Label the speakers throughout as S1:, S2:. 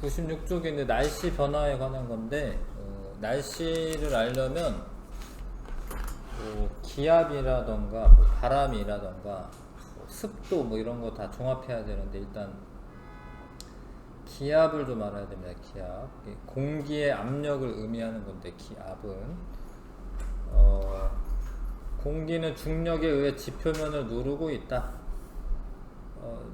S1: 96쪽인데 날씨 변화에 관한 건데, 날씨를 알려면 기압이라던가 바람이라던가 습도 이런 거 다 종합해야 되는데, 일단 기압을 좀 알아야 됩니다. 기압, 공기의 압력을 의미하는 건데, 기압은 공기는 중력에 의해 지표면을 누르고 있다.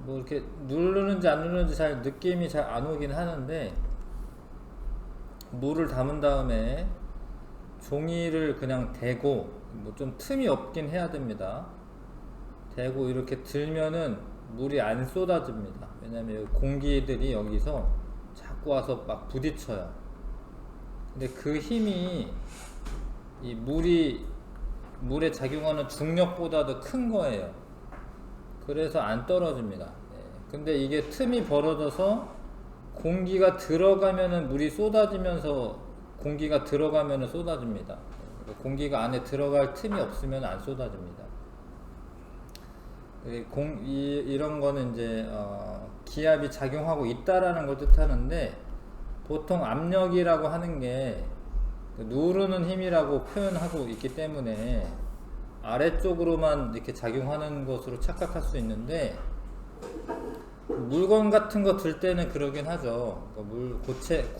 S1: 뭐 이렇게 누르는지 안 누르는지 잘 느낌이 잘 안 오긴 하는데, 물을 담은 다음에 종이를 그냥 대고, 뭐 좀 틈이 없긴 해야 됩니다. 대고 이렇게 들면은 물이 안 쏟아집니다. 왜냐면 공기들이 여기서 자꾸 와서 막 부딪혀요. 근데 그 힘이 이 물에 작용하는 중력보다 더 큰 거예요. 그래서 안 떨어집니다. 근데 이게 틈이 벌어져서 공기가 들어가면은 물이 쏟아지면서, 공기가 들어가면은 쏟아집니다. 공기가 안에 들어갈 틈이 없으면 안 쏟아집니다. 이런 거는 이제 기압이 작용하고 있다라는 걸 뜻하는데, 보통 압력이라고 하는 게 누르는 힘이라고 표현하고 있기 때문에 아래쪽으로만 이렇게 작용하는 것으로 착각할 수 있는데, 물건 같은 거 들 때는 그러긴 하죠.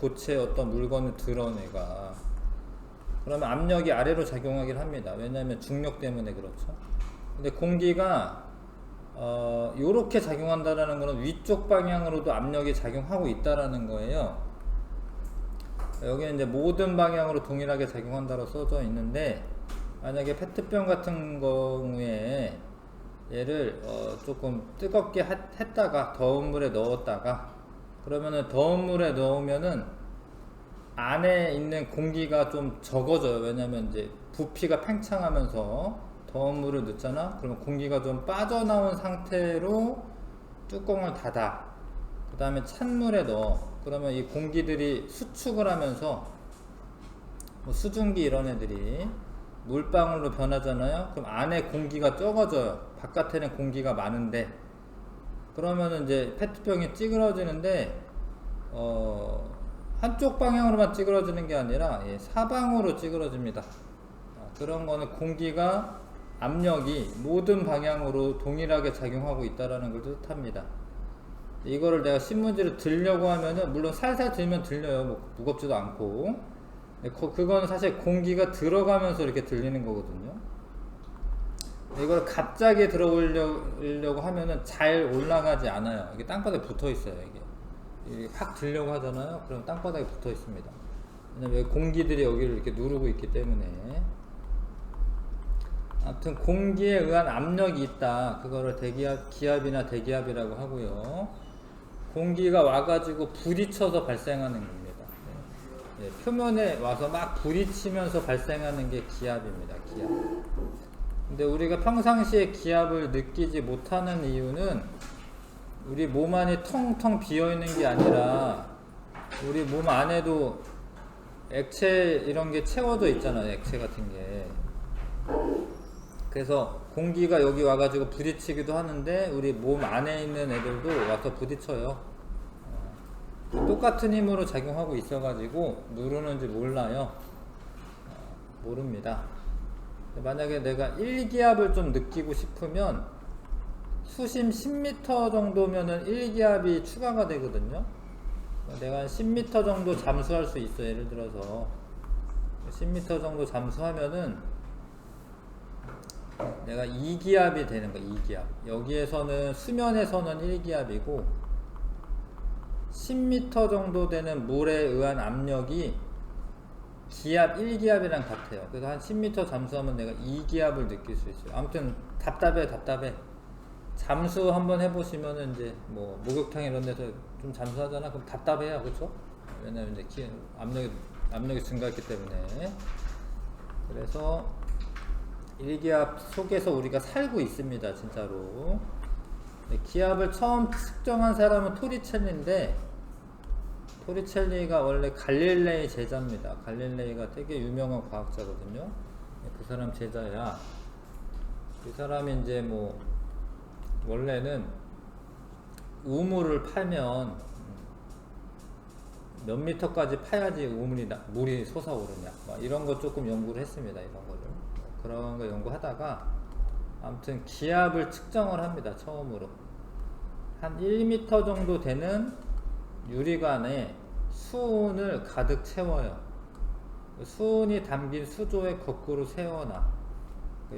S1: 고체 어떤 물건을 들어 내가, 그러면 압력이 아래로 작용하긴 합니다. 왜냐하면 중력 때문에 그렇죠. 근데 공기가 요렇게 작용한다라는 거는 위쪽 방향으로도 압력이 작용하고 있다라는 거예요. 여기는 이제 모든 방향으로 동일하게 작용한다고 써져 있는데, 만약에 페트병 같은 경우에 얘를 조금 뜨겁게 했다가 더운 물에 넣었다가, 그러면은 더운 물에 넣으면은 안에 있는 공기가 좀 적어져요. 왜냐면 이제 부피가 팽창하면서 더운 물을 넣잖아. 그러면 공기가 좀 빠져나온 상태로 뚜껑을 닫아. 그 다음에 찬물에 넣어. 그러면 이 공기들이 수축을 하면서, 뭐 수증기 이런 애들이 물방울로 변하잖아요. 그럼 안에 공기가 적어져요. 바깥에는 공기가 많은데, 그러면은 이제 페트병이 찌그러지는데, 한쪽 방향으로만 찌그러지는 게 아니라 사방으로 찌그러집니다. 그런 거는 공기가, 압력이 모든 방향으로 동일하게 작용하고 있다는 걸 뜻합니다. 이거를 내가 신문지를 들려고 하면은, 물론 살살 들면 들려요. 뭐 무겁지도 않고. 그거는 사실 공기가 들어가면서 이렇게 들리는 거거든요. 이걸 갑자기 들어오려고 하면은 잘 올라가지 않아요. 이게 땅바닥에 붙어 있어요. 이게 확 들려고 하잖아요. 그럼 땅바닥에 붙어 있습니다. 왜냐면 공기들이 여기를 이렇게 누르고 있기 때문에. 아무튼 공기에 의한 압력이 있다. 그거를 기압이나 대기압이라고 하고요. 공기가 와가지고 부딪혀서 발생하는 겁니다. 표면에 와서 막 부딪히면서 발생하는 게 기압입니다. 기압. 근데 우리가 평상시에 기압을 느끼지 못하는 이유는, 우리 몸 안이 텅텅 비어 있는 게 아니라 우리 몸 안에도 액체 이런 게 채워져 있잖아요. 액체 같은 게. 그래서 공기가 여기 와가지고 부딪히기도 하는데, 우리 몸 안에 있는 애들도 와서 부딪혀요. 똑같은 힘으로 작용하고 있어가지고 누르는지 몰라요. 모릅니다. 만약에 내가 1기압을 좀 느끼고 싶으면 수심 10m 정도면은 1기압이 추가가 되거든요. 내가 한 10m 정도 잠수할 수 있어. 예를 들어서 10m 정도 잠수하면은 내가 2기압이 되는 거야. 2기압. 여기에서는, 수면에서는 1기압이고 10m 정도 되는 물에 의한 압력이 기압 1기압이랑 같아요. 그래서 한 10m 잠수하면 내가 2기압을 느낄 수 있어요. 아무튼 답답해. 잠수 한번 해보시면은, 이제 뭐 목욕탕 이런 데서 좀 잠수하잖아. 그럼 답답해요. 그쵸? 왜냐면 이제 압력이 증가했기 때문에. 그래서 1기압 속에서 우리가 살고 있습니다. 진짜로. 기압을 처음 측정한 사람은 토리첼리인데, 토리첼리가 원래 갈릴레이 제자입니다. 갈릴레이가 되게 유명한 과학자거든요. 그 사람 제자야. 그 사람이 이제 뭐 원래는 우물을 파면 몇 미터까지 파야지 물이 솟아오르냐, 이런 거 조금 연구를 했습니다. 이런 거를 그런 거 연구하다가 아무튼 기압을 측정을 합니다. 처음으로 한 1m 정도 되는 유리관에 수은을 가득 채워요. 수은이 담긴 수조에 거꾸로 세워놔.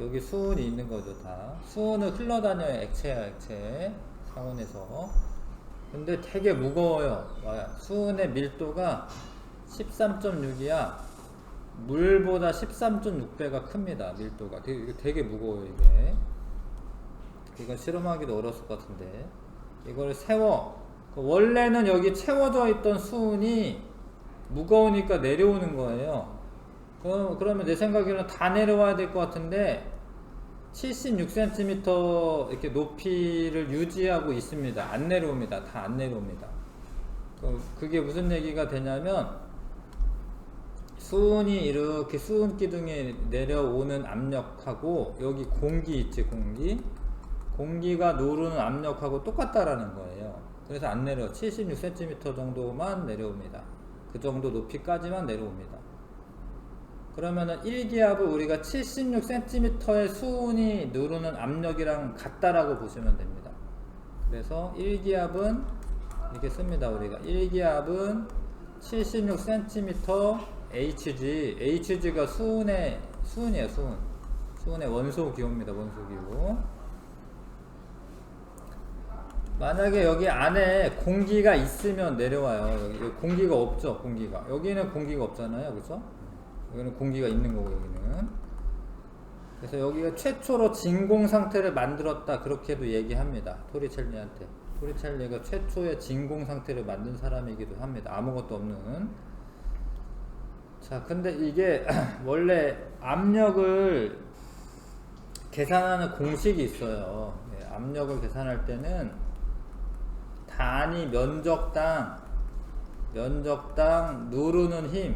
S1: 여기 수은이 있는 거죠. 다 수은은 흘러다녀요. 액체야, 액체 상온에서. 근데 되게 무거워요. 수은의 밀도가 13.6이야 물보다 13.6배가 큽니다. 밀도가 되게 무거워요. 이건 실험하기도 어려웠을 것 같은데, 이걸 세워. 원래는 여기 채워져 있던 수은이 무거우니까 내려오는 거예요. 그러면 내 생각에는 다 내려와야 될 것 같은데 76cm 이렇게 높이를 유지하고 있습니다. 안 내려옵니다. 다 안 내려옵니다. 그게 무슨 얘기가 되냐면, 수은이 이렇게 수은 기둥에 내려오는 압력하고 여기 공기 있지, 공기가 누르는 압력하고 똑같다라는 거예요. 그래서 안 내려. 76cm 정도만 내려옵니다. 그 정도 높이까지만 내려옵니다. 그러면은 1기압을 우리가 76cm의 수은이 누르는 압력이랑 같다라고 보시면 됩니다. 그래서 1기압은 이렇게 씁니다. 우리가 1기압은 76cm Hg, Hg가 수은이에요. 수은의 원소 기호입니다. 원소 기호. 만약에 여기 안에 공기가 있으면 내려와요. 여기 공기가 없죠. 여기는 공기가 없잖아요. 그렇죠? 여기는 공기가 있는 거고, 여기는. 그래서 여기가 최초로 진공 상태를 만들었다, 그렇게도 얘기합니다. 토리첼리한테. 토리첼리가 최초의 진공 상태를 만든 사람이기도 합니다. 아무것도 없는. 자, 근데 이게 원래 압력을 계산하는 공식이 있어요. 압력을 계산할 때는 단위 면적당 누르는 힘,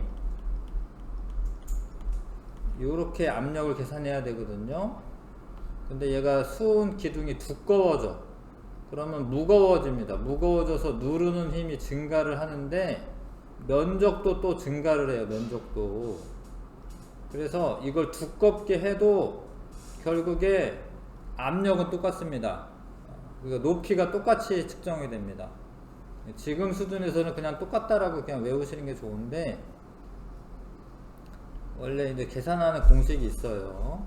S1: 요렇게 압력을 계산해야 되거든요. 근데 얘가 수은 기둥이 두꺼워져. 그러면 무거워집니다. 무거워져서 누르는 힘이 증가를 하는데 면적도 또 증가를 해요. 면적도. 그래서 이걸 두껍게 해도 결국에 압력은 똑같습니다. 그러니까 높이가 똑같이 측정이 됩니다. 지금 수준에서는 그냥 똑같다라고 그냥 외우시는 게 좋은데, 원래 이제 계산하는 공식이 있어요.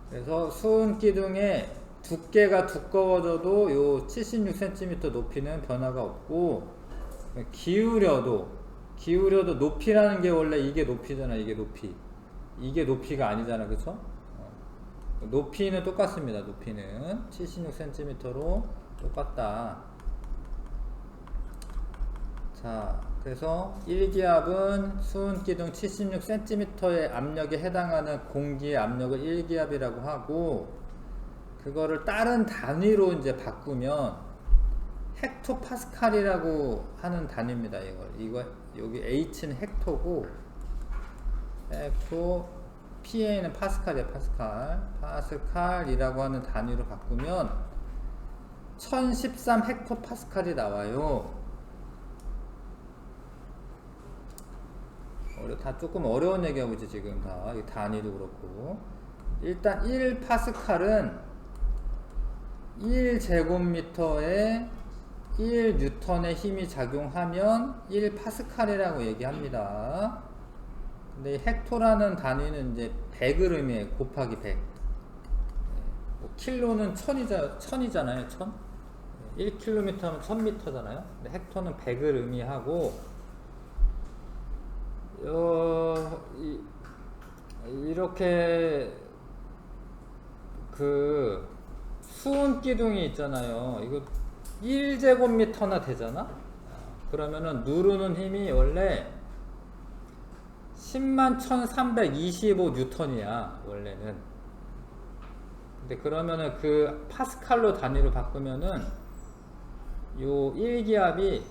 S1: 그래서 수은 기둥의 두께가 두꺼워져도 요 76cm 높이는 변화가 없고, 기울여도 높이라는 게 원래 이게 높이잖아. 이게 높이가 아니잖아. 그쵸? 높이는 똑같습니다. 높이는 76cm로 똑같다. 자, 그래서 1기압은 수은 기둥 76cm의 압력에 해당하는 공기의 압력을 1기압이라고 하고, 그거를 다른 단위로 이제 바꾸면 헥토파스칼이라고 하는 단위입니다. 여기 H는 헥토고, PA는 파스칼이에요. 파스칼이라고 하는 단위로 바꾸면 1013 헥토파스칼이 나와요. 다 조금 어려운 얘기하고 있지 지금. 다 단위도 그렇고. 일단 1파스칼은 1제곱미터에 1뉴턴의 힘이 작용하면 1파스칼이라고 얘기합니다. 근데 이 헥토라는 단위는 이제 100을 의미해요. 곱하기 100. 킬로는 1000이잖아요. 1000. 1km면 1000m잖아요. 근데 헥토는 100을 의미하고, 이렇게 그 수은 기둥이 있잖아요. 이거 1제곱미터나 되잖아. 그러면은 누르는 힘이 원래 101,325N이야 원래는. 근데 그러면은 그 파스칼로 단위로 바꾸면은 요 1기압이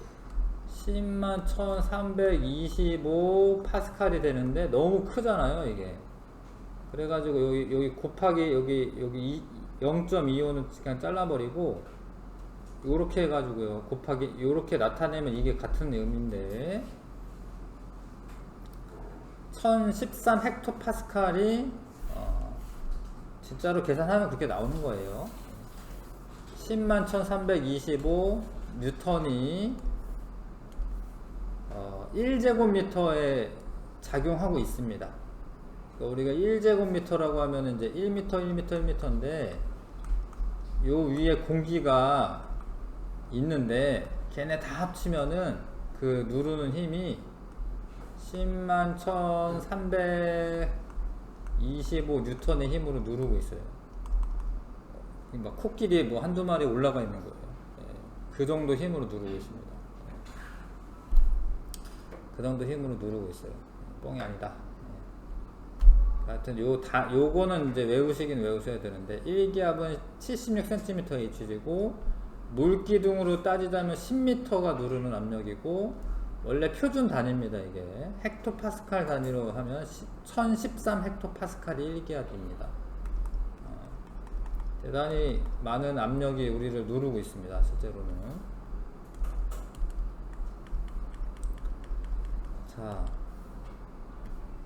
S1: 101,325 파스칼이 되는데 너무 크잖아요 이게. 그래가지고 여기 곱하기 여기 0.25는 그냥 잘라버리고 요렇게 해가지고요. 곱하기 요렇게 나타내면 이게 같은 의미인데 1013 헥토파스칼이 진짜로 계산하면 그렇게 나오는 거예요. 10만 1325 뉴턴이 1제곱미터에 작용하고 있습니다. 그러니까 우리가 1제곱미터라고 하면 이제 1m, 1m, 1m인데 요 위에 공기가 있는데 걔네 다 합치면은 그 누르는 힘이 10만 1325 뉴턴의 힘으로 누르고 있어요. 그러니까 코끼리에 뭐 한두 마리 올라가 있는 거예요. 그 정도 힘으로 누르고 있습니다. 그 정도 힘으로 누르고 있어요. 뻥이 아니다. 하여튼 요거는 이제 외우시긴 외우셔야 되는데 1기압은 76cm/Hg고 물기둥으로 따지자면 10m가 누르는 압력이고 원래 표준 단위입니다. 이게 헥토파스칼 단위로 하면 1013 헥토파스칼이 1기압입니다. 대단히 많은 압력이 우리를 누르고 있습니다. 실제로는. 자,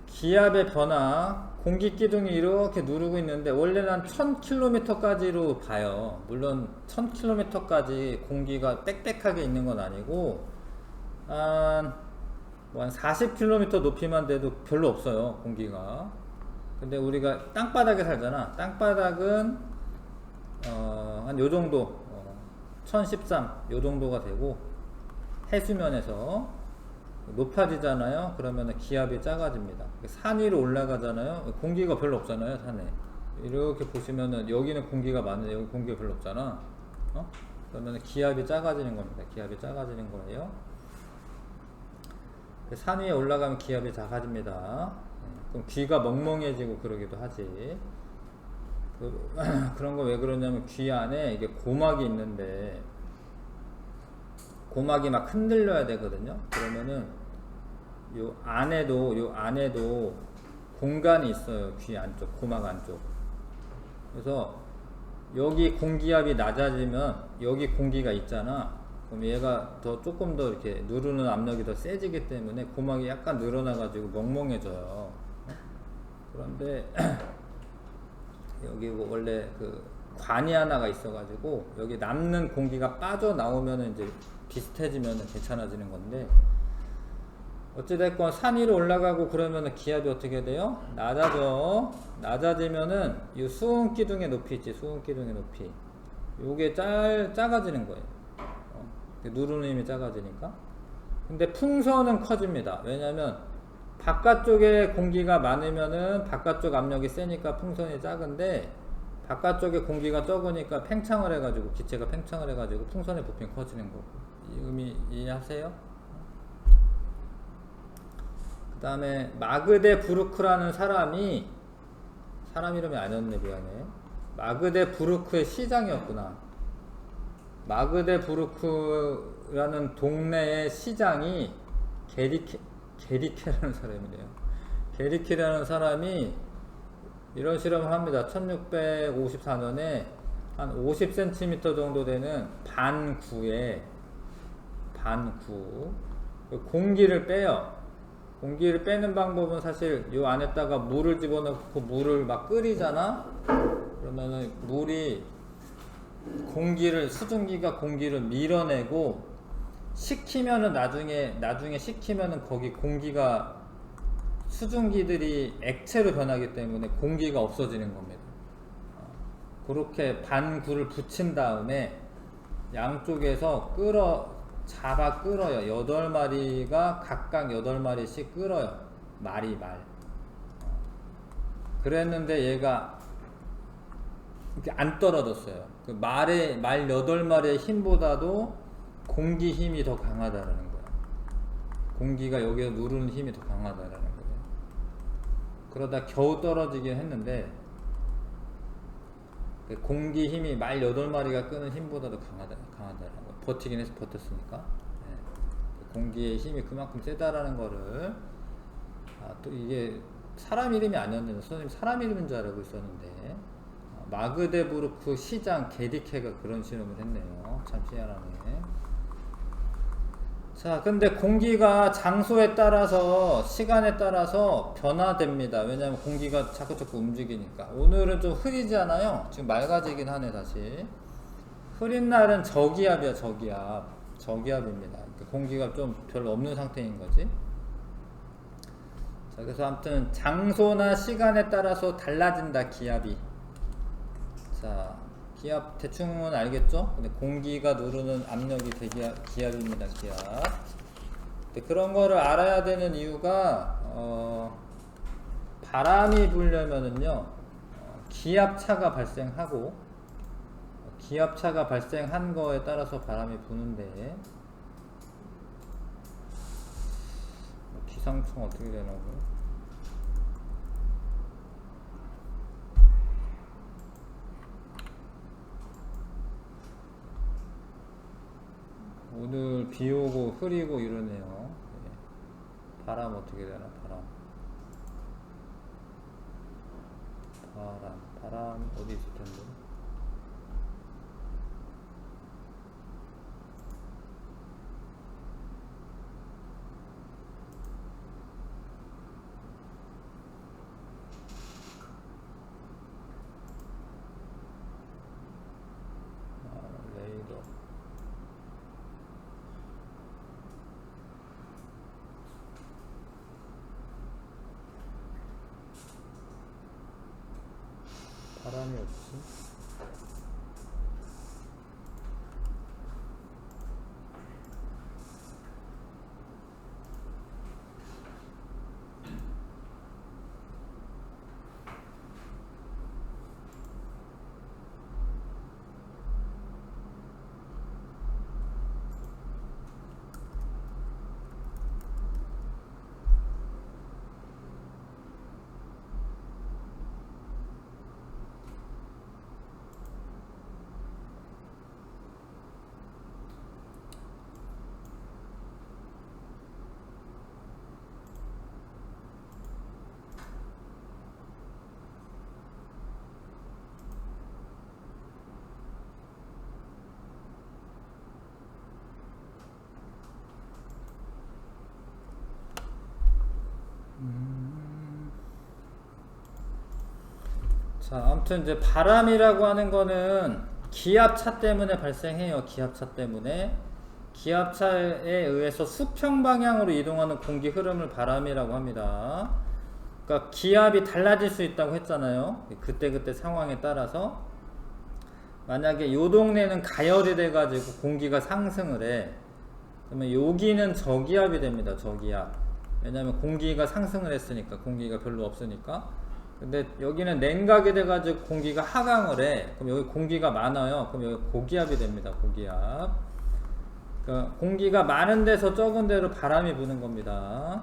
S1: 기압의 변화, 공기 기둥이 이렇게 누르고 있는데 원래는 한 1000km까지로 봐요. 물론 1000km까지 공기가 빽빽하게 있는 건 아니고 한 40km 높이만 돼도 별로 없어요, 공기가. 근데 우리가 땅바닥에 살잖아. 땅바닥은 한 요정도 1013 요정도가 되고 해수면에서 높아지잖아요. 그러면 기압이 작아집니다. 산 위로 올라가잖아요. 공기가 별로 없잖아요, 산에. 이렇게 보시면은 여기는 공기가 많은데 여기 공기가 별로 없잖아. 그러면 기압이 작아지는 겁니다. 기압이 작아지는 거예요. 산 위에 올라가면 기압이 작아집니다. 그럼 귀가 멍멍해지고 그러기도 하지. 그런 거 왜 그러냐면 귀 안에 이게 고막이 있는데 고막이 막 흔들려야 되거든요. 그러면은 요 안에도 공간이 있어요. 귀 안쪽, 고막 안쪽. 그래서 여기 공기압이 낮아지면 여기 공기가 있잖아. 그럼 얘가 조금 더 이렇게 누르는 압력이 더 세지기 때문에 고막이 약간 늘어나가지고 멍멍해져요. 그런데 여기 원래 그 관이 하나가 있어가지고 여기 남는 공기가 빠져나오면 이제 비슷해지면 괜찮아지는 건데 어찌됐건 산 위로 올라가고 그러면 기압이 어떻게 돼요? 낮아지면은 이 수은 기둥의 높이 있지, 수은 기둥의 높이. 요게 작아지는 거예요. 누르는 힘이 작아지니까. 근데 풍선은 커집니다. 왜냐면 바깥쪽에 공기가 많으면은 바깥쪽 압력이 세니까 풍선이 작은데 바깥쪽에 공기가 적으니까 팽창을 해가지고 기체가 팽창을 해가지고 풍선의 부피가 커지는 거고. 이 의미 이해하세요? 그 다음에 마그데 부르크라는 사람 이름이 아니었네, 미안해. 마그데 부르크의 시장이었구나. 마그데 부르크라는 동네의 시장이 게리케라는 사람이래요. 게리케라는 사람이 이런 실험을 합니다. 1654년에 한 50cm 정도 되는 반구 공기를 빼요. 공기를 빼는 방법은 사실 요 안에다가 물을 집어넣고 물을 막 끓이잖아. 그러면은 물이 수증기가 공기를 밀어내고 식히면은 나중에 식히면은 거기 공기가 수증기들이 액체로 변하기 때문에 공기가 없어지는 겁니다. 그렇게 반구를 붙인 다음에 양쪽에서 잡아 끌어요. 8마리가 각각 8마리씩 끌어요. 말. 그랬는데 얘가 이렇게 안 떨어졌어요. 그 말 8마리의 힘보다도 공기 힘이 더 강하다는 거예요. 공기가 여기서 누르는 힘이 더 강하다는 거예요. 그러다 겨우 떨어지긴 했는데 공기 힘이 말 8마리가 끄는 힘보다도 강하다는 거예요. 버티긴 해서 버텼으니까. 네. 공기의 힘이 그만큼 세다라는 거를 또 이게 사람 이름이 아니었는데 선생님 사람 이름인 줄 알고 있었는데 마그데부르크 시장 게디케가 그런 실험을 했네요. 참 희한하네. 자, 근데 공기가 장소에 따라서 시간에 따라서 변화됩니다. 왜냐하면 공기가 자꾸 움직이니까. 오늘은 좀 흐리잖아요. 지금 맑아지긴 하네. 다시 흐린 날은 저기압이야. 저기압입니다. 그러니까 공기가 좀 별로 없는 상태인 거지. 자, 그래서 아무튼 장소나 시간에 따라서 달라진다. 기압이. 자, 기압 대충은 알겠죠? 근데 공기가 누르는 압력이 기압입니다. 기압. 근데 그런 거를 알아야 되는 이유가 바람이 불려면은요 기압차가 발생하고 기압차가 발생한 거에 따라서 바람이 부는데 기상청 어떻게 되나요? 오늘 비 오고 흐리고 이러네요. 네. 바람 어떻게 되나? 바람 어디 있을 텐데? 레이더. 바람이 없지? 자, 아무튼 이제 바람이라고 하는 거는 기압차 때문에 발생해요. 기압차 때문에. 기압차에 의해서 수평 방향으로 이동하는 공기 흐름을 바람이라고 합니다. 그러니까 기압이 달라질 수 있다고 했잖아요. 그때 상황에 따라서. 만약에 요 동네는 가열이 돼가지고 공기가 상승을 해. 그러면 여기는 저기압이 됩니다. 저기압. 왜냐면 공기가 상승을 했으니까. 공기가 별로 없으니까. 근데 여기는 냉각이 돼가지고 공기가 하강을 해. 그럼 여기 공기가 많아요. 그럼 여기 고기압이 됩니다. 고기압. 그러니까 공기가 많은 데서 적은 데로 바람이 부는 겁니다.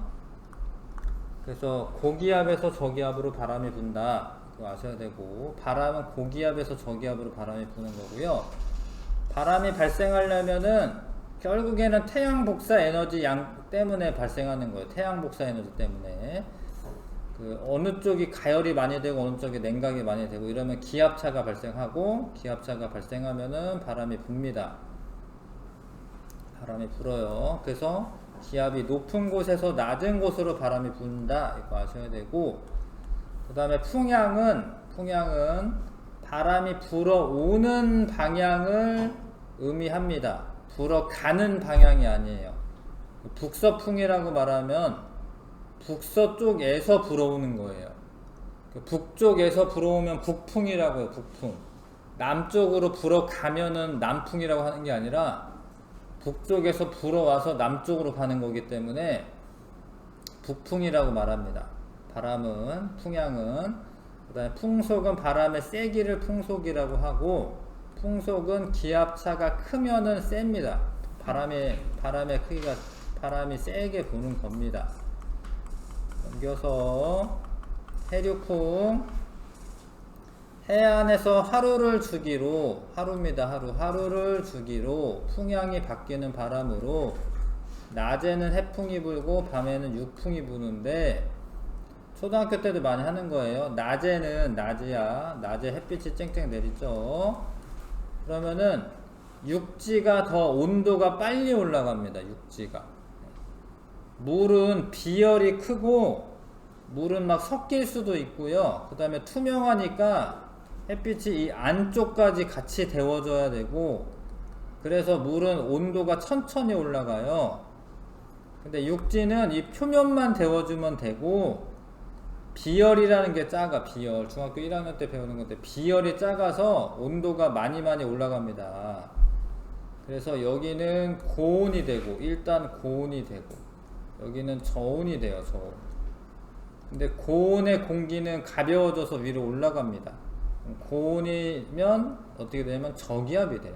S1: 그래서 고기압에서 저기압으로 바람이 분다. 그거 아셔야 되고, 바람은 고기압에서 저기압으로 바람이 부는 거고요. 바람이 발생하려면은 결국에는 태양 복사 에너지 양 때문에 발생하는 거예요. 태양 복사 에너지 때문에. 어느 쪽이 가열이 많이 되고 어느 쪽이 냉각이 많이 되고 이러면 기압차가 발생하고, 기압차가 발생하면은 바람이 붑니다. 바람이 불어요. 그래서 기압이 높은 곳에서 낮은 곳으로 바람이 분다. 이거 아셔야 되고, 그 다음에 풍향은 바람이 불어오는 방향을 의미합니다. 불어가는 방향이 아니에요. 북서풍이라고 말하면 북서쪽에서 불어오는 거예요. 북쪽에서 불어오면 북풍이라고 해요. 북풍. 남쪽으로 불어가면은 남풍이라고 하는 게 아니라 북쪽에서 불어와서 남쪽으로 가는 거기 때문에 북풍이라고 말합니다. 바람은, 풍향은. 그 다음에 풍속은 바람의 세기를 풍속이라고 하고, 풍속은 기압차가 크면은 셉니다. 바람의 크기가, 바람이 세게 부는 겁니다. 넘겨서 해류풍. 해안에서 하루를 주기로, 하루입니다. 하루를 주기로 풍향이 바뀌는 바람으로 낮에는 해풍이 불고 밤에는 육풍이 부는데, 초등학교 때도 많이 하는 거예요. 낮에는 낮이야. 낮에 햇빛이 쨍쨍 내리죠. 그러면은 육지가 더 온도가 빨리 올라갑니다. 육지가. 물은 비열이 크고 물은 막 섞일 수도 있고요. 그 다음에 투명하니까 햇빛이 이 안쪽까지 같이 데워져야 되고, 그래서 물은 온도가 천천히 올라가요. 근데 육지는 이 표면만 데워주면 되고, 비열이라는 게 작아. 비열, 중학교 1학년 때 배우는 건데 비열이 작아서 온도가 많이 올라갑니다. 그래서 여기는 고온이 되고, 일단 고온이 되고, 여기는 저온이 돼요. 저온. 근데 고온의 공기는 가벼워져서 위로 올라갑니다. 고온이면 어떻게 되냐면 저기압이 돼요.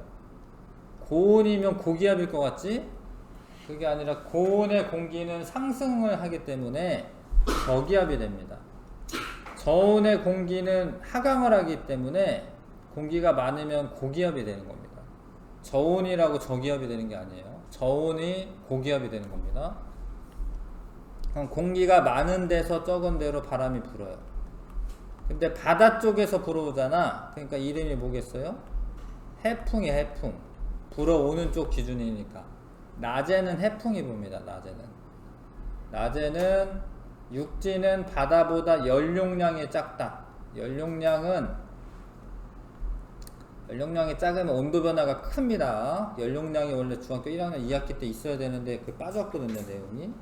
S1: 고온이면 고기압일 것 같지? 그게 아니라 고온의 공기는 상승을 하기 때문에 저기압이 됩니다. 저온의 공기는 하강을 하기 때문에 공기가 많으면 고기압이 되는 겁니다. 저온이라고 저기압이 되는 게 아니에요. 저온이 고기압이 되는 겁니다. 공기가 많은 데서 적은 데로 바람이 불어요. 근데 바다 쪽에서 불어오잖아. 그러니까 이름이 뭐겠어요? 해풍이에요. 해풍. 불어오는 쪽 기준이니까. 낮에는 해풍이 붑니다. 낮에는 육지는 바다보다 연용량이 작다. 연용량이 작으면 온도 변화가 큽니다. 연용량이 원래 중학교 1학년 2학기 때 있어야 되는데 그 빠졌거든요, 내용이.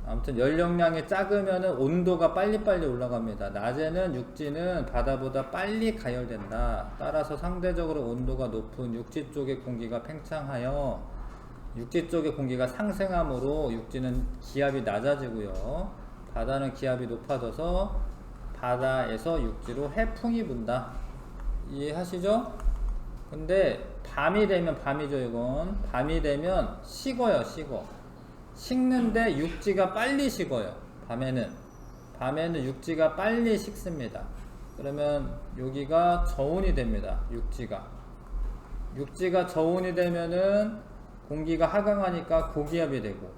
S1: 아무튼 연용량이 작으면 온도가 빨리빨리 올라갑니다. 낮에는 육지는 바다보다 빨리 가열된다. 따라서 상대적으로 온도가 높은 육지 쪽의 공기가 팽창하여 육지 쪽의 공기가 상승하므로 육지는 기압이 낮아지고요. 바다는 기압이 높아져서 바다에서 육지로 해풍이 분다. 이해하시죠? 근데 밤이 되면, 밤이죠 이건. 밤이 되면 식어요. 식는데 육지가 빨리 식어요. 밤에는 육지가 빨리 식습니다. 그러면 여기가 저온이 됩니다. 육지가 저온이 되면은 공기가 하강하니까 고기압이 되고,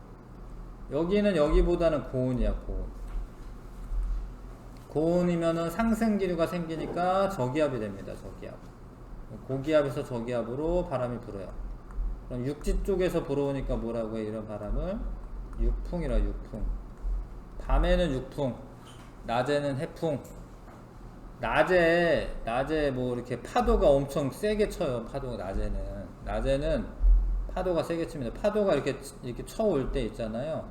S1: 여기는 여기보다는 고온이야. 고온이면은 상승 기류가 생기니까 저기압이 됩니다. 고기압에서 저기압으로 바람이 불어요. 그럼 육지 쪽에서 불어오니까 뭐라고 해? 이런 바람을 육풍이라. 육풍. 밤에는 육풍, 낮에는 해풍. 낮에 뭐 이렇게 파도가 엄청 세게 쳐요. 낮에는 파도가 세게 칩니다. 파도가 이렇게 쳐올 때 있잖아요.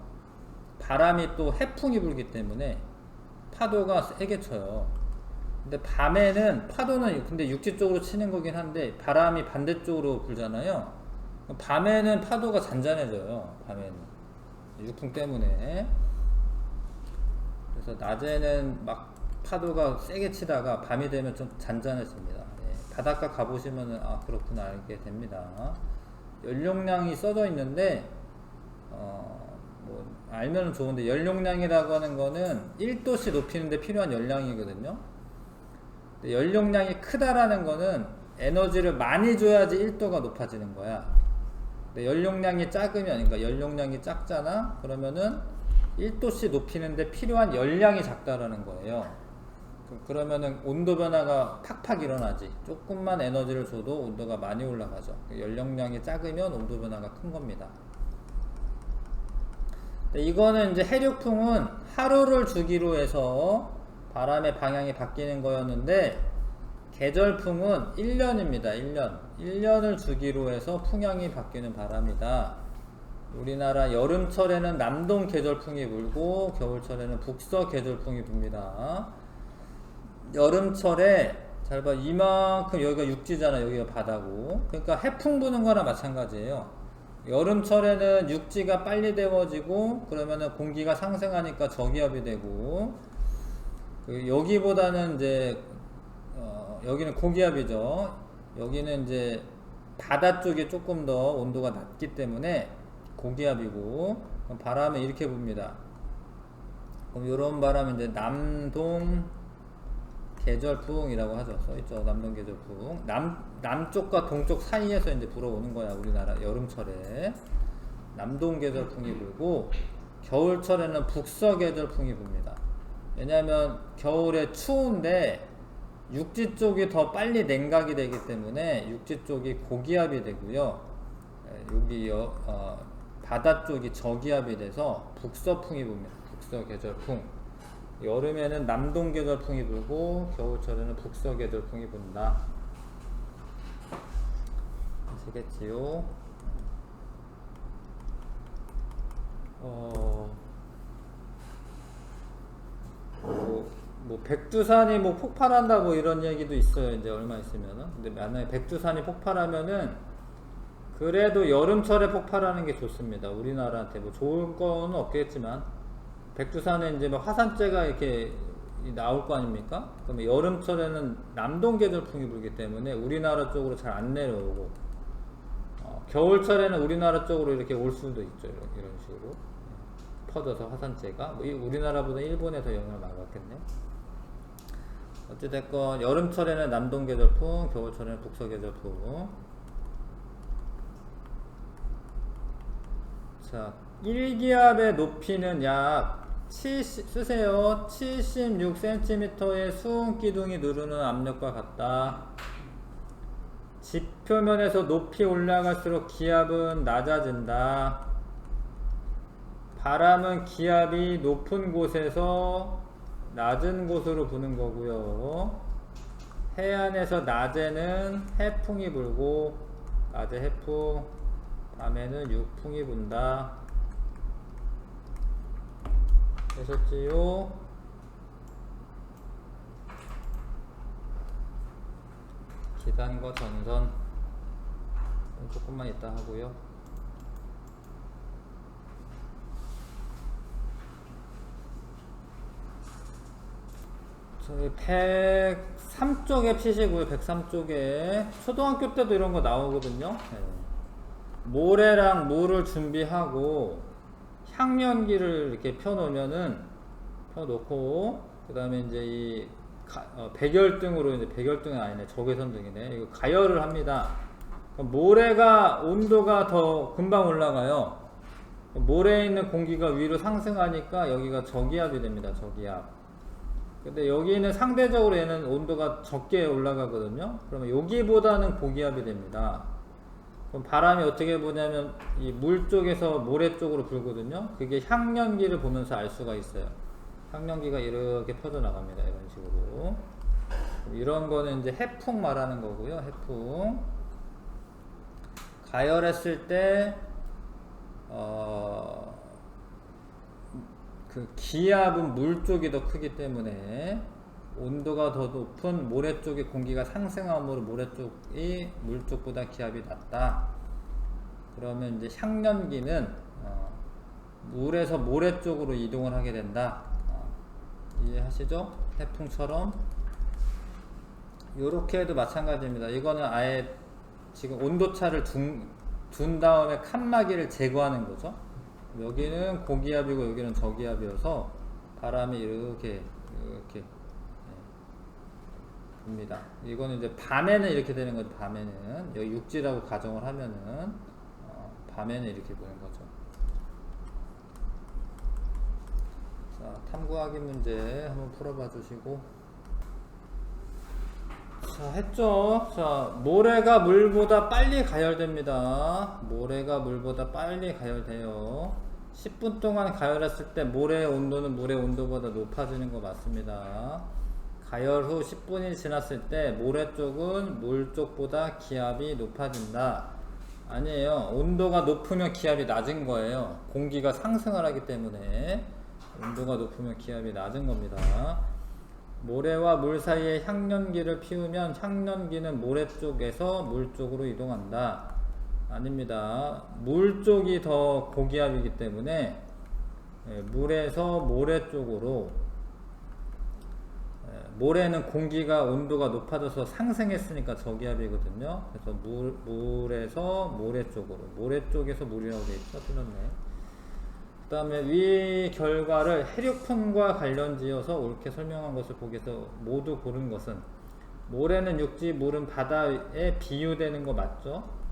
S1: 바람이 또 해풍이 불기 때문에 파도가 세게 쳐요. 근데 밤에는 파도는 근데 육지 쪽으로 치는 거긴 한데 바람이 반대쪽으로 불잖아요. 밤에는 파도가 잔잔해져요. 밤에는 육풍 때문에. 그래서 낮에는 막 파도가 세게 치다가 밤이 되면 좀 잔잔해집니다. 네. 바닷가 가보시면은 아 그렇구나 알게 됩니다. 연용량이 써져 있는데 뭐 알면은 좋은데, 연용량이라고 하는 거는 1도씨 높이는데 필요한 연량이거든요. 근데 연용량이 크다라는 거는 에너지를 많이 줘야지 1도가 높아지는 거야. 근데 연용량이 작으면, 그러니까 연용량이 작잖아. 그러면은 1도씨 높이는데 필요한 열량이 작다라는 거예요. 그러면은 온도 변화가 팍팍 일어나지. 조금만 에너지를 줘도 온도가 많이 올라가죠. 연용량이 작으면 온도 변화가 큰 겁니다. 이거는 이제 해륙풍은 하루를 주기로 해서 바람의 방향이 바뀌는 거였는데, 계절풍은 1년입니다. 1년을 주기로 해서 풍향이 바뀌는 바람이다. 우리나라 여름철에는 남동 계절풍이 불고 겨울철에는 북서 계절풍이 붑니다. 여름철에 잘 봐, 이만큼 여기가 육지잖아. 여기가 바다고. 그러니까 해풍 부는 거나 마찬가지예요. 여름철에는 육지가 빨리 데워지고 그러면은 공기가 상승하니까 저기압이 되고, 여기보다는 이제 여기는 고기압이죠. 여기는 이제 바다 쪽이 조금 더 온도가 낮기 때문에 고기압이고, 바람은 이렇게 붑니다. 그럼 이런 바람은 이제 남동 계절풍이라고 하죠. 써있죠. 남동 계절풍. 남쪽과 동쪽 사이에서 이제 불어오는 거야. 우리나라 여름철에 남동 계절풍이 불고, 겨울철에는 북서 계절풍이 붑니다. 왜냐하면 겨울에 추운데 육지 쪽이 더 빨리 냉각이 되기 때문에 육지 쪽이 고기압이 되고요. 여기 바다 쪽이 저기압이 돼서 북서풍이 붑니다. 북서계절풍. 여름에는 남동계절풍이 불고 겨울철에는 북서계절풍이 분다. 아시겠지요? 뭐 백두산이 뭐 폭발한다 뭐 이런 얘기도 있어요. 이제 얼마 있으면은. 근데 만약에 백두산이 폭발하면은 그래도 여름철에 폭발하는 게 좋습니다. 우리나라한테 뭐 좋은 건 없겠지만 백두산에 이제 막 화산재가 이렇게 나올 거 아닙니까? 그러면 여름철에는 남동계절풍이 불기 때문에 우리나라 쪽으로 잘 안 내려오고 겨울철에는 우리나라 쪽으로 이렇게 올 수도 있죠. 이런 식으로 퍼져서 화산재가 뭐 우리나라보다 일본에 더 영향을 많이 받겠네. 어찌됐건 여름철에는 남동계절풍, 겨울철에는 북서계절풍. 자, 1기압의 높이는 약 76cm의 수은 기둥이 누르는 압력과 같다. 지표면에서 높이 올라갈수록 기압은 낮아진다. 바람은 기압이 높은 곳에서 낮은 곳으로 부는 거고요. 해안에서 낮에는 해풍이 불고 낮에 해풍, 밤에는 육풍이 분다. 되셨지요? 기단과 전선 조금만 이따 하고요. 저희 103쪽에 피시고요. 103쪽에 초등학교 때도 이런 거 나오거든요. 네. 모래랑 물을 준비하고 향연기를 이렇게 펴놓으면은 펴놓고 그 다음에 이제 이 백열등으로 이제 백열등이 아니네, 적외선등이네. 이거 가열을 합니다. 모래가 온도가 더 금방 올라가요. 모래에 있는 공기가 위로 상승하니까 여기가 저기압이 됩니다. 저기압. 근데 여기는 상대적으로 얘는 온도가 적게 올라가거든요. 그러면 여기보다는 고기압이 됩니다. 그럼 바람이 어떻게 보냐면 이 물 쪽에서 모래 쪽으로 불거든요. 그게 향연기를 보면서 알 수가 있어요. 향연기가 이렇게 퍼져 나갑니다. 이런 식으로. 이런 거는 이제 해풍 말하는 거고요. 해풍. 가열했을 때 그 기압은 물 쪽이 더 크기 때문에 온도가 더 높은 모래 쪽의 공기가 상승함으로 모래 쪽이 물 쪽보다 기압이 낮다. 그러면 이제 향연기는 물에서 모래 쪽으로 이동을 하게 된다. 이해하시죠? 해풍처럼 요렇게 해도 마찬가지입니다. 이거는 아예 지금 온도차를 둔 다음에 칸막이를 제거하는 거죠. 여기는 고기압이고 여기는 저기압이어서 바람이 이렇게 봅니다. 이거는 이제 밤에는 이렇게 되는 거죠. 밤에는 여기 육지라고 가정을 하면은 밤에는 이렇게 보는 거죠. 자, 탐구하기 문제 한번 풀어봐 주시고. 자, 했죠. 자, 모래가 물보다 빨리 가열됩니다. 모래가 물보다 빨리 가열돼요. 10분 동안 가열했을 때 모래의 온도는 물의 온도보다 높아지는 거 맞습니다. 가열 후 10분이 지났을 때 모래 쪽은 물 쪽보다 기압이 높아진다. 아니에요. 온도가 높으면 기압이 낮은 거예요. 공기가 상승을 하기 때문에 온도가 높으면 기압이 낮은 겁니다. 모래와 물 사이에 향연기를 피우면 향연기는 모래 쪽에서 물 쪽으로 이동한다. 아닙니다. 물 쪽이 더 고기압이기 때문에 물에서 모래 쪽으로, 모래는 공기가 온도가 높아져서 상승했으니까 저기압이거든요. 그래서 물에서 모래 쪽으로, 모래 쪽에서 물이라고 되어 있죠. 틀렸네. 그 다음에 위 결과를 해류풍과 관련지어서 옳게 설명한 것을 보기에서 모두 고른 것은, 모래는 육지, 물은 바다에 비유되는 거 맞죠?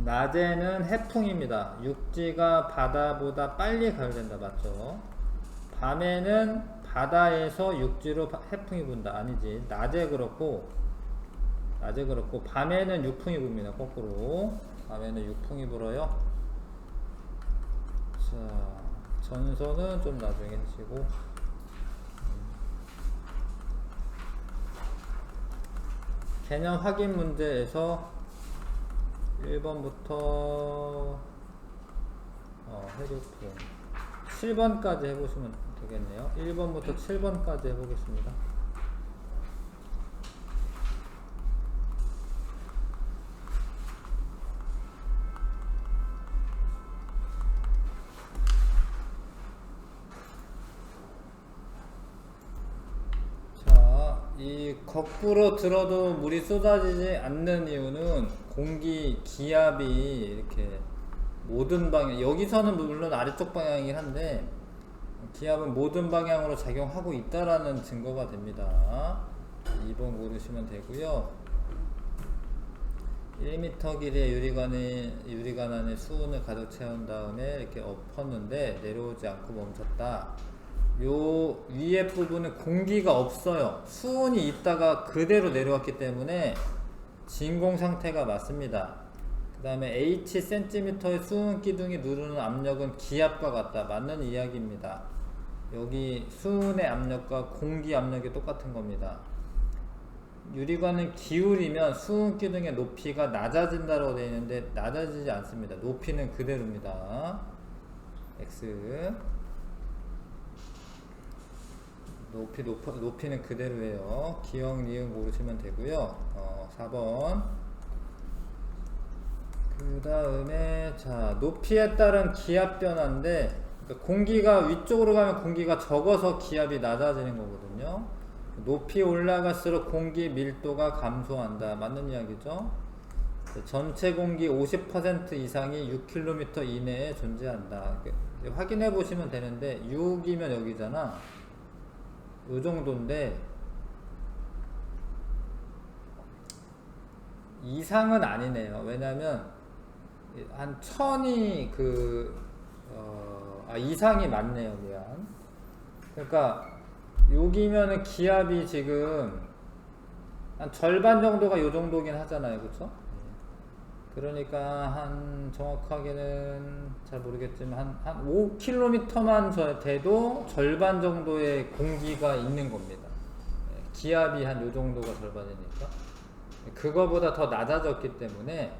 S1: 낮에는 해풍입니다. 육지가 바다보다 빨리 가열된다. 맞죠? 밤에는 바다에서 육지로 해풍이 분다. 아니지. 낮에 그렇고 밤에는 육풍이 붑니다. 거꾸로 밤에는 육풍이 불어요. 자, 전선은 좀 나중에 하시고, 개념 확인 문제에서 1번부터 해류풍 7번까지 해보시면 되겠네요. 1번부터 7번까지 해보겠습니다. 이 거꾸로 들어도 물이 쏟아지지 않는 이유는 공기 기압이 이렇게 모든 방향, 여기서는 물론 아래쪽 방향이긴 한데 기압은 모든 방향으로 작용하고 있다라는 증거가 됩니다. 2번 고르시면 되고요. 1m 길이의 유리관 안에 수온을 가득 채운 다음에 이렇게 엎었는데 내려오지 않고 멈췄다. 요 위에 부분은 공기가 없어요. 수온이 있다가 그대로 내려왔기 때문에 진공 상태가 맞습니다. 그 다음에 H cm의 수온 기둥이 누르는 압력은 기압과 같다. 맞는 이야기입니다. 여기 수온의 압력과 공기 압력이 똑같은 겁니다. 유리관은 기울이면 수온 기둥의 높이가 낮아진다고 되어 있는데 낮아지지 않습니다. 높이는 그대로입니다. X 높이는 그대로예요. 기억, 니은 고르시면 되고요. 4번. 그 다음에, 자, 높이에 따른 기압 변화인데, 그러니까 공기가 위쪽으로 가면 공기가 적어서 기압이 낮아지는 거거든요. 높이 올라갈수록 공기 밀도가 감소한다. 맞는 이야기죠? 전체 공기 50% 이상이 6km 이내에 존재한다. 확인해 보시면 되는데, 6이면 여기잖아. 요 정도인데 이상은 아니네요. 왜냐면 한 1000이 이상이 맞네요. 미안. 그러니까 여기면은 기압이 지금 한 절반 정도가 요 정도긴 하잖아요. 그쵸? 그러니까 한 정확하게는 잘 모르겠지만 한 5km만 돼도 절반 정도의 공기가 있는 겁니다. 기압이 한 요 정도가 절반이니까. 그거보다 더 낮아졌기 때문에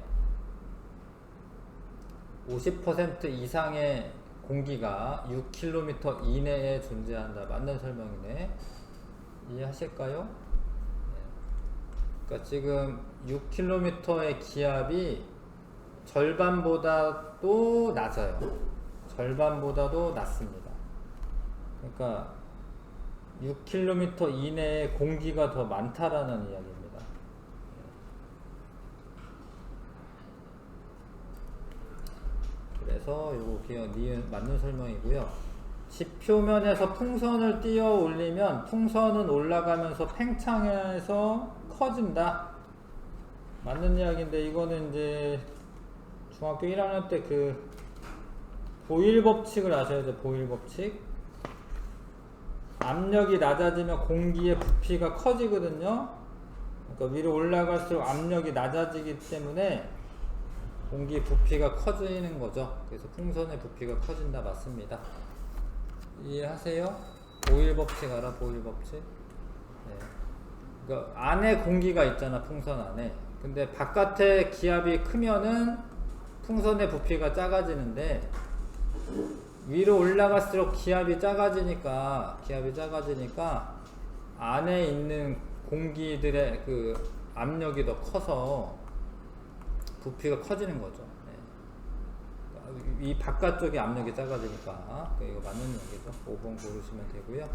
S1: 50% 이상의 공기가 6km 이내에 존재한다. 맞는 설명이네. 이해하실까요? 그러니까 지금 6km의 기압이 절반보다도 낮아요. 절반보다도 낮습니다. 그러니까 6km 이내에 공기가 더 많다라는 이야기입니다. 그래서 요거 기억 니은 맞는 설명이고요. 지표면에서 풍선을 띄어 올리면 풍선은 올라가면서 팽창해서 커진다. 맞는 이야기인데 이거는 이제 중학교 1학년 때 그 보일 법칙을 아셔야죠. 보일 법칙. 압력이 낮아지면 공기의 부피가 커지거든요. 그러니까 위로 올라갈수록 압력이 낮아지기 때문에 공기 부피가 커지는 거죠. 그래서 풍선의 부피가 커진다. 맞습니다. 이해하세요? 보일 법칙 알아? 보일 법칙? 네. 그러니까 안에 공기가 있잖아. 풍선 안에. 근데 바깥에 기압이 크면은 풍선의 부피가 작아지는데 위로 올라갈수록 기압이 작아지니까 안에 있는 공기들의 그 압력이 더 커서 부피가 커지는 거죠. 이 바깥쪽이 압력이 작아지니까 이거 맞는 얘기죠. 5번 고르시면 되고요.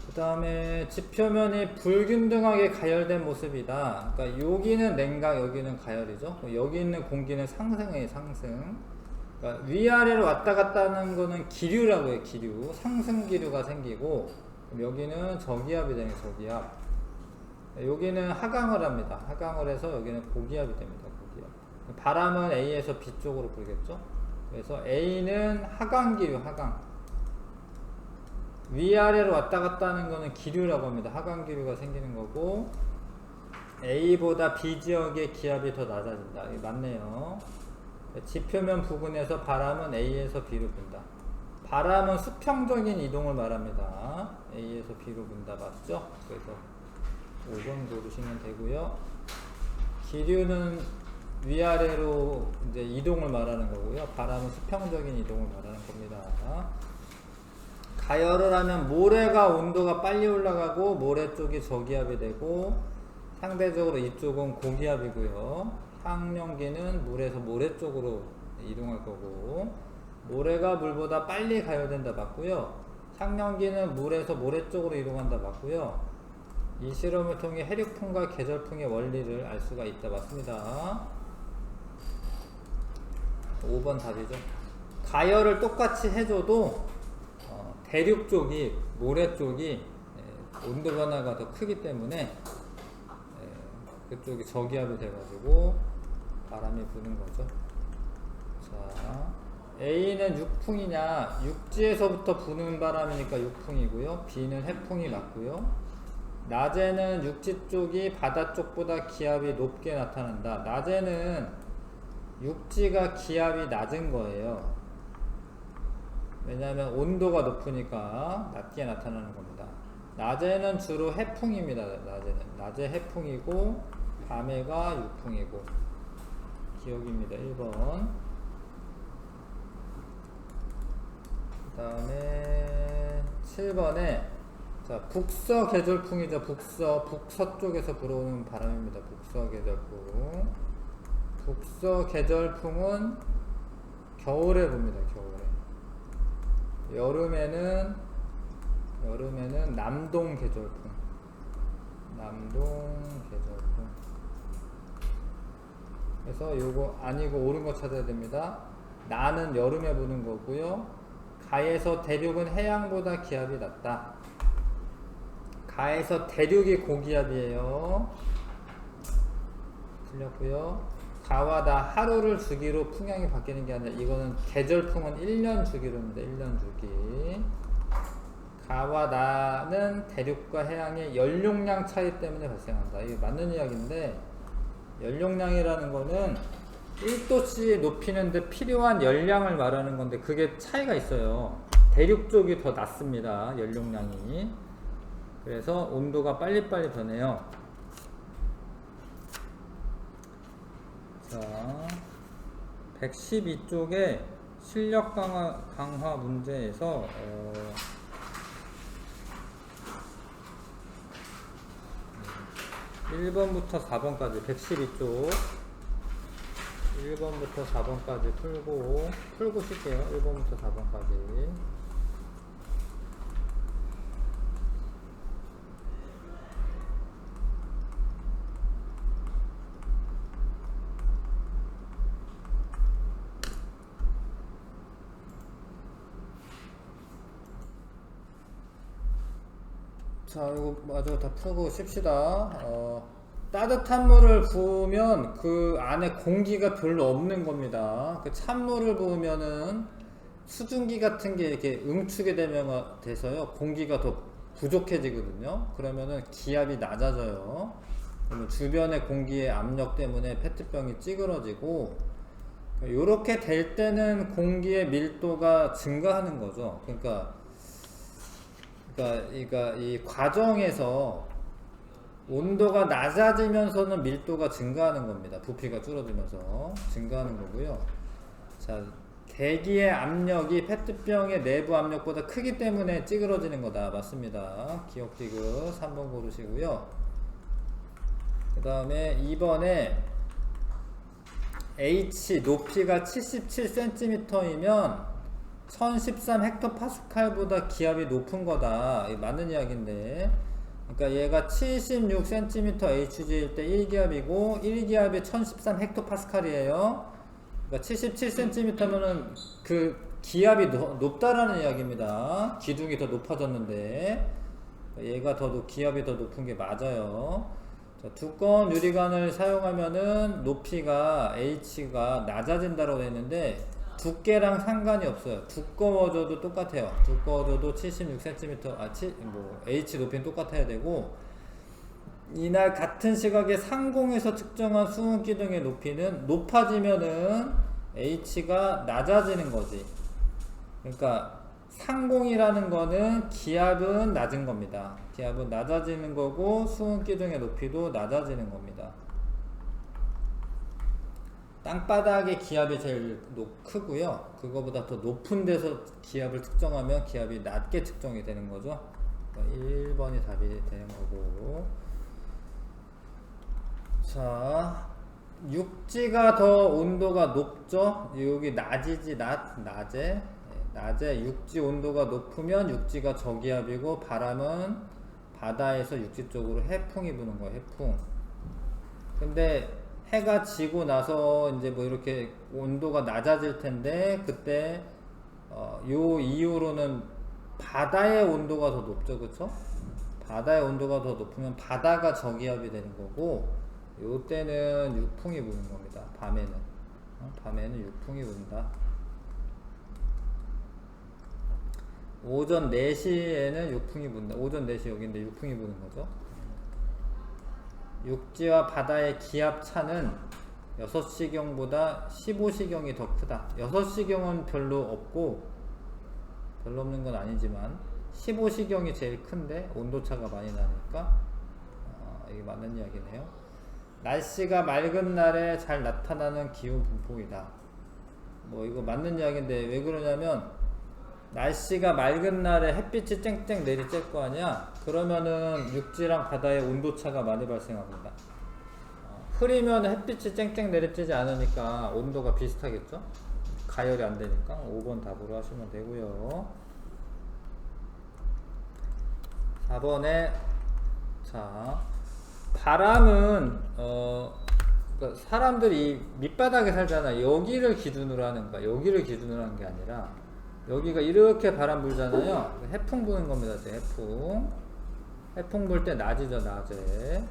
S1: 그 다음에 지표면이 불균등하게 가열된 모습이다. 그러니까 여기는 냉각, 여기는 가열이죠. 여기 있는 공기는 상승이에요. 상승. 그러니까 위아래로 왔다 갔다 하는 거는 기류라고 해요. 기류. 상승 기류가 생기고 여기는 저기압이 되는 저기압. 여기는 하강을 합니다. 하강을 해서 여기는 고기압이 됩니다. 고기압. 바람은 A에서 B 쪽으로 불겠죠. 그래서 A는 하강 기류, 하강. 위아래로 왔다 갔다 하는 거는 기류라고 합니다. 하강 기류가 생기는 거고, A보다 B 지역의 기압이 더 낮아진다. 이게 맞네요. 지표면 부근에서 바람은 A에서 B로 분다. 바람은 수평적인 이동을 말합니다. A에서 B로 분다. 맞죠? 그래서 5번 고르시면 되고요. 기류는 위아래로 이제 이동을 말하는 거고요. 바람은 수평적인 이동을 말하는 겁니다. 가열을 하면 모래가 온도가 빨리 올라가고 모래 쪽이 저기압이 되고 상대적으로 이쪽은 고기압이고요. 향연기는 물에서 모래 쪽으로 이동할 거고, 모래가 물보다 빨리 가열된다 맞고요. 향연기는 물에서 모래 쪽으로 이동한다 맞고요. 이 실험을 통해 해륙풍과 계절풍의 원리를 알 수가 있다 맞습니다. 5번 답이죠. 가열을 똑같이 해줘도 대륙 쪽이, 모래 쪽이 온도 변화가 더 크기 때문에 그쪽이 저기압이 돼가지고 바람이 부는 거죠. 자, A는 육풍이냐, 육지에서부터 부는 바람이니까 육풍이고요. B는 해풍이 맞고요. 낮에는 육지 쪽이 바다 쪽보다 기압이 높게 나타난다. 낮에는 육지가 기압이 낮은 거예요. 왜냐하면 온도가 높으니까 낮게 나타나는 겁니다. 낮에는 주로 해풍입니다. 낮에 해풍이고 밤에가 육풍이고. 기억입니다. 1번. 그 다음에 7번에 자, 북서 계절풍이죠. 북서쪽에서 불어오는 바람입니다. 북서 계절풍. 북서 계절풍은 겨울에 붑니다. 겨울에. 여름에는 남동 계절풍. 그래서 요거 아니고 옳은 거 찾아야 됩니다. 나는 여름에 부는 거고요. 가에서 대륙은 해양보다 기압이 낮다. 가에서 대륙이 고기압이에요. 틀렸고요. 가와 나 하루를 주기로 풍향이 바뀌는 게 아니라 이거는 계절풍은 1년 주기로입니다. 1년 주기. 가와 나는 대륙과 해양의 연용량 차이 때문에 발생한다. 이게 맞는 이야기인데, 연용량이라는 거는 1도씨 높이는데 필요한 열량을 말하는 건데 그게 차이가 있어요. 대륙 쪽이 더 낮습니다. 연용량이. 그래서 온도가 빨리빨리 변해요. 자, 112쪽에 실력 강화 문제에서 1번부터 4번까지 112쪽 1번부터 4번까지 풀고 쉴게요. 1번부터 4번까지. 자, 이거 마저 다 풀고 쉽시다. 따뜻한 물을 부으면 그 안에 공기가 별로 없는 겁니다. 그 찬물을 부으면은 수증기 같은 게 이렇게 응축이 돼서요. 공기가 더 부족해지거든요. 그러면은 기압이 낮아져요. 그러면 주변의 공기의 압력 때문에 페트병이 찌그러지고, 요렇게 될 때는 공기의 밀도가 증가하는 거죠. 그러니까 이 과정에서 온도가 낮아지면서는 밀도가 증가하는 겁니다. 부피가 줄어들면서 증가하는 거고요. 자, 대기의 압력이 페트병의 내부 압력보다 크기 때문에 찌그러지는 거다. 맞습니다. 기억 디귿 3번 고르시고요. 그 다음에 2번에 H 높이가 77cm이면 1013헥토파스칼보다 기압이 높은 거다. 이게 맞는 이야기인데, 그러니까 얘가 76cm HG일 때 1기압이고 1기압이 1013헥토파스칼이에요. 그러니까 77cm면은 그 기압이 높다라는 이야기입니다. 기둥이 더 높아졌는데 얘가 기압이 더 높은 게 맞아요. 자, 두꺼운 유리관을 사용하면은 높이가 H가 낮아진다고 했는데 두께랑 상관이 없어요. 두꺼워져도 똑같아요. 두꺼워져도 76cm, H 높이는 똑같아야 되고, 이날 같은 시각에 상공에서 측정한 수은 기둥의 높이는 높아지면은 H가 낮아지는 거지. 그러니까 상공이라는 거는 기압은 낮은 겁니다. 기압은 낮아지는 거고 수은 기둥의 높이도 낮아지는 겁니다. 땅바닥의 기압이 제일 크고요. 그거보다 더 높은 데서 기압을 측정하면 기압이 낮게 측정이 되는 거죠. 그러니까 1번이 답이 되는 거고. 자, 육지가 더 온도가 높죠. 여기 낮이지, 낮에 육지 온도가 높으면 육지가 저기압이고, 바람은 바다에서 육지 쪽으로 해풍이 부는 거예요. 해풍. 근데 해가 지고 나서 이제 뭐 이렇게 온도가 낮아질 텐데, 그때 요 이후로는 바다의 온도가 더 높죠. 그쵸? 바다의 온도가 더 높으면 바다가 저기압이 되는 거고, 요 때는 육풍이 부는 겁니다. 밤에는 육풍이 분다. 오전 4시에는 육풍이 분다. 오전 4시 여기인데 육풍이 부는 거죠. 육지와 바다의 기압 차는 6시경보다 15시경이 더 크다. 6시경은 별로 없는 건 아니지만 15시경이 제일 큰데 온도차가 많이 나니까 이게 맞는 이야기네요. 날씨가 맑은 날에 잘 나타나는 기후 분포이다. 뭐 이거 맞는 이야기인데 왜 그러냐면, 날씨가 맑은 날에 햇빛이 쨍쨍 내리쬐 거 아니야. 그러면은 육지랑 바다의 온도차가 많이 발생합니다. 흐리면 햇빛이 쨍쨍 내리쬐지 않으니까 온도가 비슷하겠죠. 가열이 안 되니까 5번 답으로 하시면 되고요. 4번에 자, 바람은 그러니까 사람들이 밑바닥에 살잖아. 여기를 기준으로 하는 거야. 여기를 기준으로 하는 게 아니라 여기가 이렇게 바람 불잖아요. 해풍 부는 겁니다. 해풍 불 때 낮이죠. 낮에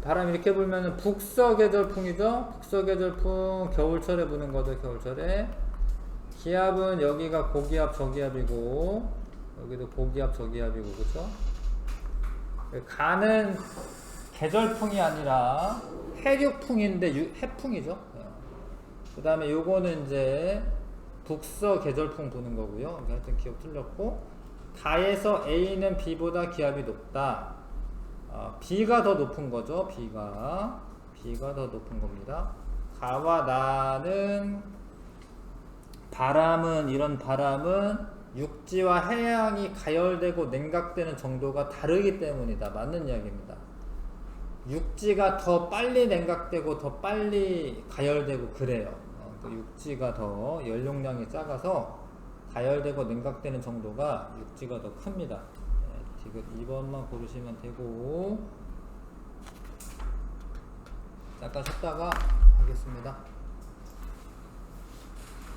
S1: 바람이 이렇게 불면은 북서계절풍이죠. 북서계절풍 겨울철에 부는 거죠. 겨울철에 기압은 여기가 고기압 저기압이고, 여기도 고기압 저기압이고, 그쵸? 가는 계절풍이 아니라 해륙풍인데 해풍이죠. 그 다음에 요거는 이제 북서 계절풍 부는 거고요. 하여튼 기억 틀렸고, 가에서 A는 B보다 기압이 높다. B가 더 높은 거죠. B가 더 높은 겁니다. 가와 나는 이런 바람은 육지와 해양이 가열되고 냉각되는 정도가 다르기 때문이다. 맞는 이야기입니다. 육지가 더 빨리 냉각되고 더 빨리 가열되고 그래요. 육지가 더 연용량이 작아서 가열되고 냉각되는 정도가 육지가 더 큽니다. 지금 2번만 고르시면 되고, 잠깐 쉬었다가 하겠습니다.